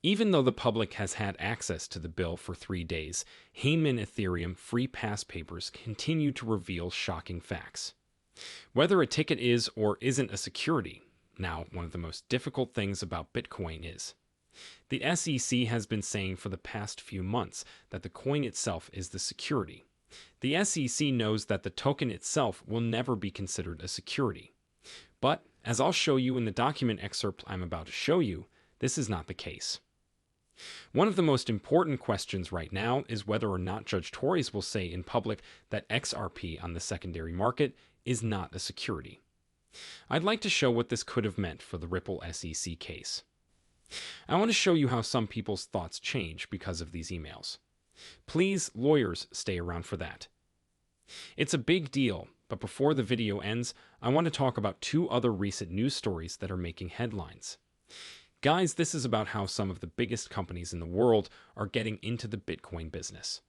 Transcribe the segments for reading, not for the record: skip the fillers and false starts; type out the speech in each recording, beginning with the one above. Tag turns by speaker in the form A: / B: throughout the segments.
A: Even though the public has had access to the bill for 3 days, Hinman Ethereum free pass papers continue to reveal shocking facts. Whether a ticket is or isn't a security, now one of the most difficult things about Bitcoin is. The SEC has been saying for the past few months that the coin itself is the security. The SEC knows that the token itself will never be considered a security. But, as I'll show you in the document excerpt I'm about to show you, this is not the case. One of the most important questions right now is whether or not Judge Torres will say in public that XRP on the secondary market is not a security. I'd like to show what this could have meant for the Ripple SEC case. I want to show you how some people's thoughts change because of these emails. Please, lawyers, stay around for that. It's a big deal, but before the video ends, I want to talk about 2 other recent news stories that are making headlines. Guys, this is about how some of the biggest companies in the world are getting into the Bitcoin business.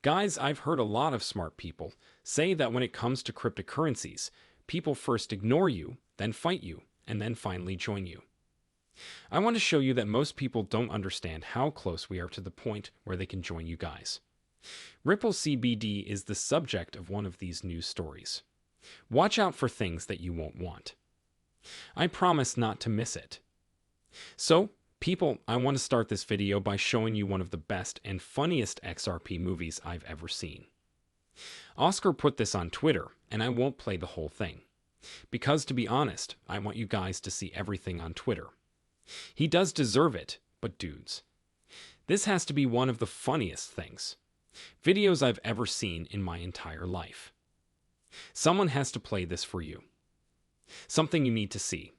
A: Guys, I've heard a lot of smart people say that when it comes to cryptocurrencies, people first ignore you, then fight you, and then finally join you. I want to show you that most people don't understand how close we are to the point where they can join you guys. Ripple CBD is the subject of one of these news stories. Watch out for things that you won't want. I promise not to miss it. So, people, I want to start this video by showing you one of the best and funniest XRP movies I've ever seen. Oscar put this on Twitter, and I won't play the whole thing. Because, to be honest, I want you guys to see everything on Twitter. He does deserve it, but dudes, this has to be one of the funniest videos I've ever seen in my entire life. Someone has to play this for you. Something you need to see.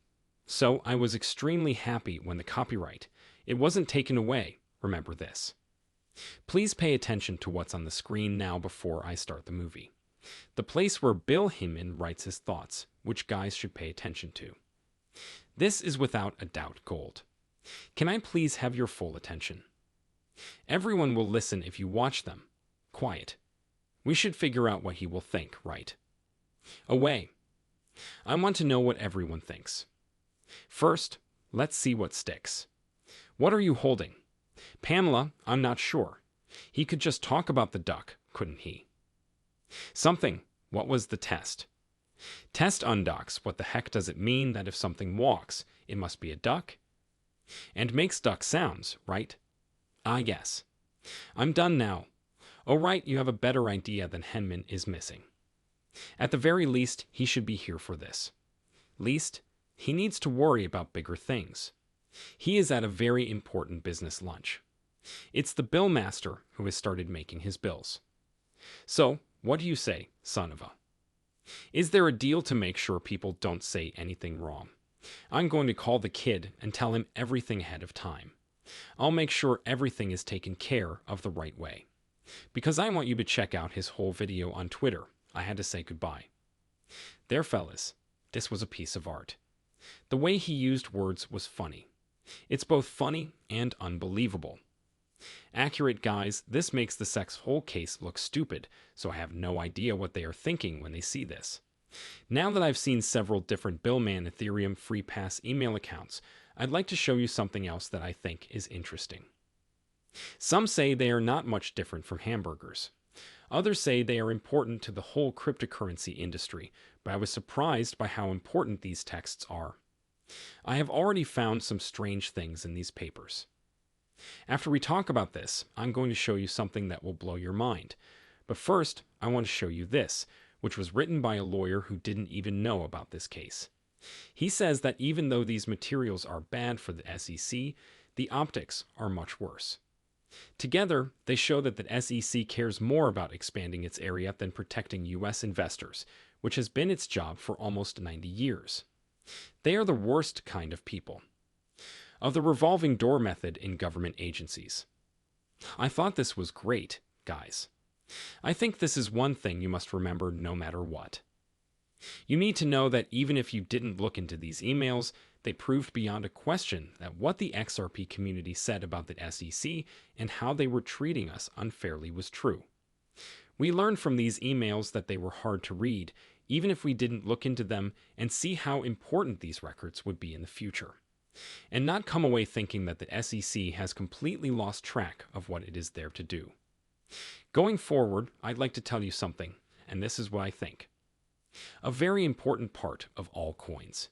A: So I was extremely happy when the copyright, it wasn't taken away, remember this. Please pay attention to what's on the screen now before I start the movie. The place where Bill Hinman writes his thoughts, which guys should pay attention to. This is without a doubt gold. Can I please have your full attention? Everyone will listen if you watch them. Quiet. We should figure out what he will think, right? Away. I want to know what everyone thinks. First, let's see what sticks. What are you holding? Pamela, I'm not sure. He could just talk about the duck, couldn't he? Something. What was the test? Test undocks. What the heck does it mean that if something walks, it must be a duck? And makes duck sounds, right? Ah, yes. I'm done now. Oh, right, you have a better idea than Hinman is missing. At the very least, he should be here for this. Least, he needs to worry about bigger things. He is at a very important business lunch. It's the bill master who has started making his bills. So, what do you say, son of a? Is there a deal to make sure people don't say anything wrong? I'm going to call the kid and tell him everything ahead of time. I'll make sure everything is taken care of the right way. Because I want you to check out his whole video on Twitter, I had to say goodbye. There, fellas, this was a piece of art. The way he used words was funny. It's both funny and unbelievable. Accurate, guys, this makes the sex whole case look stupid, so I have no idea what they are thinking when they see this. Now that I've seen several different Billman Ethereum free pass email accounts, I'd like to show you something else that I think is interesting. Some say they are not much different from hamburgers. Others say they are important to the whole cryptocurrency industry, but I was surprised by how important these texts are. I have already found some strange things in these papers. After we talk about this, I'm going to show you something that will blow your mind. But first, I want to show you this, which was written by a lawyer who didn't even know about this case. He says that even though these materials are bad for the SEC, the optics are much worse. Together, they show that the SEC cares more about expanding its area than protecting U.S. investors, which has been its job for almost 90 years. They are the worst kind of people. Of the revolving door method in government agencies. I thought this was great, guys. I think this is one thing you must remember no matter what. You need to know that even if you didn't look into these emails, they proved beyond a question that what the XRP community said about the SEC and how they were treating us unfairly was true. We learned from these emails that they were hard to read, even if we didn't look into them and see how important these records would be in the future. and not come away thinking that the SEC has completely lost track of what it is there to do. Going forward, I'd like to tell you something, and this is what I think. A very important part of all coins.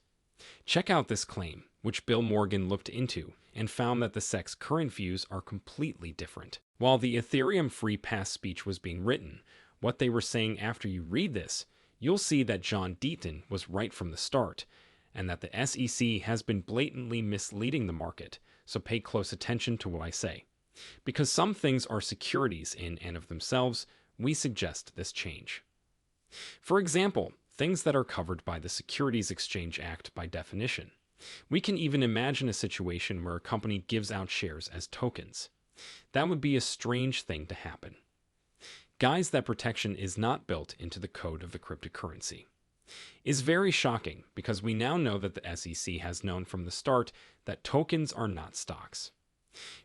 A: Check out this claim, which Bill Morgan looked into and found that the SEC's current views are completely different. While the Ethereum free pass speech was being written, what they were saying after you read this, you'll see that John Deaton was right from the start, and that the SEC has been blatantly misleading the market, so pay close attention to what I say. Because some things are securities in and of themselves, we suggest this change. For example, things that are covered by the Securities Exchange Act by definition. We can even imagine a situation where a company gives out shares as tokens. That would be a strange thing to happen. Guys, that protection is not built into the code of the cryptocurrency. Is very shocking because we now know that the SEC has known from the start that tokens are not stocks.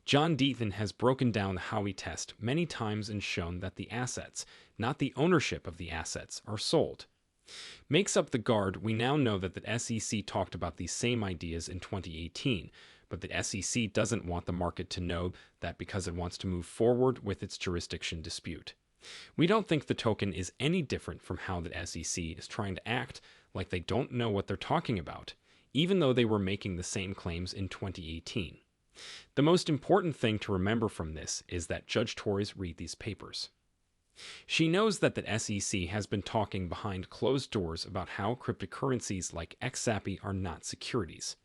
A: John Deaton has broken down the Howey test many times and shown that the assets, not the ownership of the assets, are sold. Makes up the guard, we now know that the SEC talked about these same ideas in 2018, but the SEC doesn't want the market to know that because it wants to move forward with its jurisdiction dispute. We don't think the token is any different from how the SEC is trying to act like they don't know what they're talking about, even though they were making the same claims in 2018. The most important thing to remember from this is that Judge Torres read these papers. She knows that the SEC has been talking behind closed doors about how cryptocurrencies like XRP are not securities.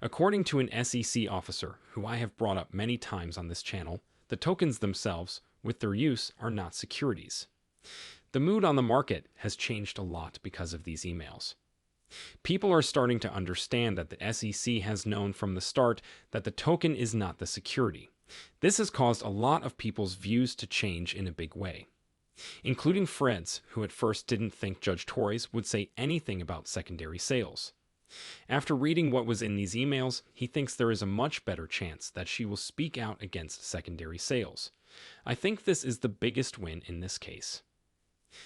A: According to an SEC officer, who I have brought up many times on this channel, the tokens themselves, with their use, are not securities. The mood on the market has changed a lot because of these emails. People are starting to understand that the SEC has known from the start that the token is not the security. This has caused a lot of people's views to change in a big way, including Fred's, who at first didn't think Judge Torres would say anything about secondary sales. After reading what was in these emails, he thinks there is a much better chance that she will speak out against secondary sales. I think this is the biggest win in this case.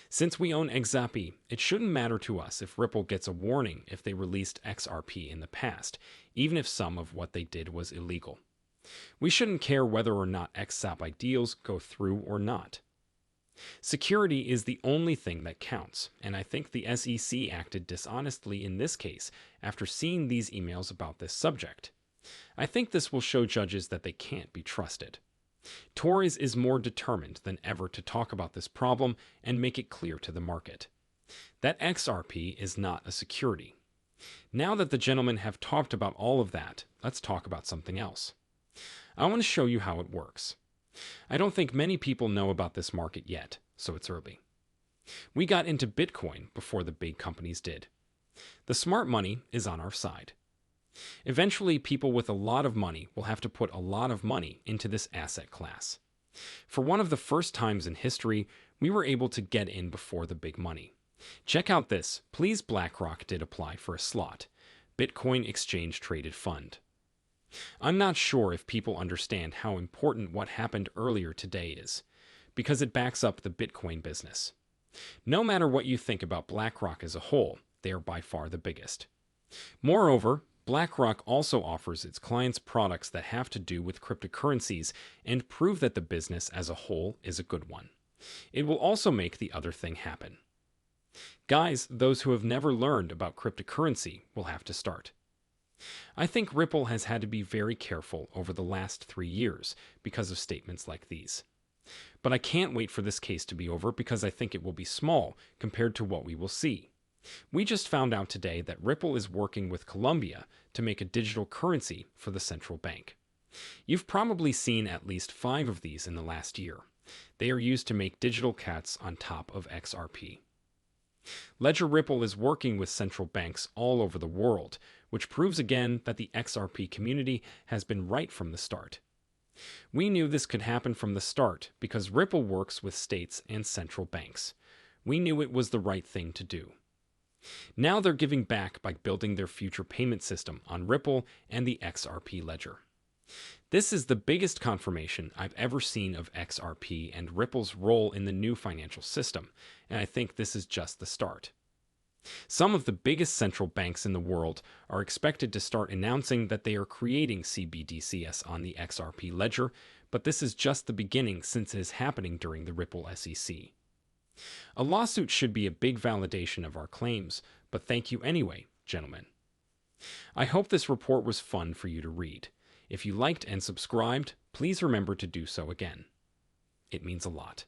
A: Since we own XRP, it shouldn't matter to us if Ripple gets a warning if they released XRP in the past, even if some of what they did was illegal. We shouldn't care whether or not XRP deals go through or not. Security is the only thing that counts, and I think the SEC acted dishonestly in this case after seeing these emails about this subject. I think this will show judges that they can't be trusted. Torres is more determined than ever to talk about this problem and make it clear to the market that XRP is not a security. Now that the gentlemen have talked about all of that, let's talk about something else. I want to show you how it works. I don't think many people know about this market yet, so it's early. We got into Bitcoin before the big companies did. The smart money is on our side. Eventually, people with a lot of money will have to put a lot of money into this asset class. For one of the first times in history, we were able to get in before the big money. Check out this. Please, BlackRock did apply for a slot. Bitcoin Exchange Traded Fund. I'm not sure if people understand how important what happened earlier today is, because it backs up the Bitcoin business. No matter what you think about BlackRock as a whole, they are by far the biggest. Moreover, BlackRock also offers its clients products that have to do with cryptocurrencies and prove that the business as a whole is a good one. It will also make the other thing happen. Guys, those who have never learned about cryptocurrency will have to start. I think Ripple has had to be very careful over the last 3 years because of statements like these. But I can't wait for this case to be over because I think it will be small compared to what we will see. We just found out today that Ripple is working with Colombia to make a digital currency for the central bank. You've probably seen at least 5 of these in the last year. They are used to make digital cats on top of XRP. Ledger Ripple is working with central banks all over the world, which proves again that the XRP community has been right from the start. We knew this could happen from the start because Ripple works with states and central banks. We knew it was the right thing to do. Now they're giving back by building their future payment system on Ripple and the XRP ledger. This is the biggest confirmation I've ever seen of XRP and Ripple's role in the new financial system, and I think this is just the start. Some of the biggest central banks in the world are expected to start announcing that they are creating CBDCs on the XRP ledger, but this is just the beginning since it is happening during the Ripple SEC. A lawsuit should be a big validation of our claims, but thank you anyway, gentlemen. I hope this report was fun for you to read. If you liked and subscribed, please remember to do so again. It means a lot.